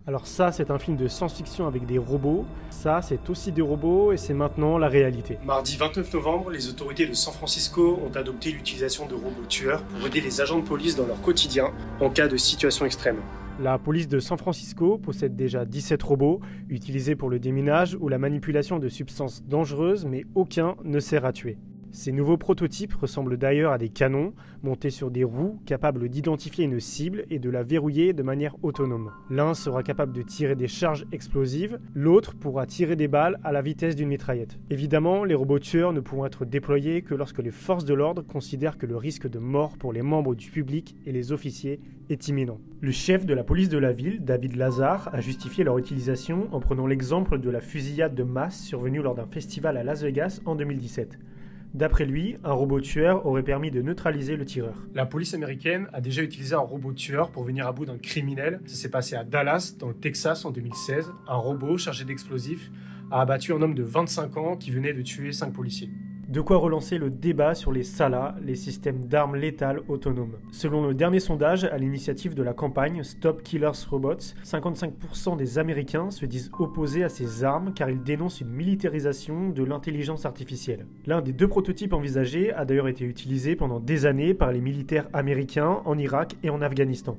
Alors ça, c'est un film de science-fiction avec des robots. Ça, c'est aussi des robots et c'est maintenant la réalité. Mardi 29 novembre, les autorités de San Francisco ont adopté l'utilisation de robots tueurs pour aider les agents de police dans leur quotidien en cas de situation extrême. La police de San Francisco possède déjà 17 robots utilisés pour le déminage ou la manipulation de substances dangereuses, mais aucun ne sert à tuer. Ces nouveaux prototypes ressemblent d'ailleurs à des canons montés sur des roues capables d'identifier une cible et de la verrouiller de manière autonome. L'un sera capable de tirer des charges explosives, l'autre pourra tirer des balles à la vitesse d'une mitraillette. Évidemment, les robots tueurs ne pourront être déployés que lorsque les forces de l'ordre considèrent que le risque de mort pour les membres du public et les officiers est imminent. Le chef de la police de la ville, David Lazar, a justifié leur utilisation en prenant l'exemple de la fusillade de masse survenue lors d'un festival à Las Vegas en 2017. D'après lui, un robot tueur aurait permis de neutraliser le tireur. La police américaine a déjà utilisé un robot tueur pour venir à bout d'un criminel. Ça s'est passé à Dallas, dans le Texas, en 2016. Un robot chargé d'explosifs a abattu un homme de 25 ans qui venait de tuer 5 policiers. De quoi relancer le débat sur les SALA, les systèmes d'armes létales autonomes. Selon le dernier sondage à l'initiative de la campagne Stop Killers Robots, 55% des Américains se disent opposés à ces armes car ils dénoncent une militarisation de l'intelligence artificielle. L'un des 2 prototypes envisagés a d'ailleurs été utilisé pendant des années par les militaires américains en Irak et en Afghanistan.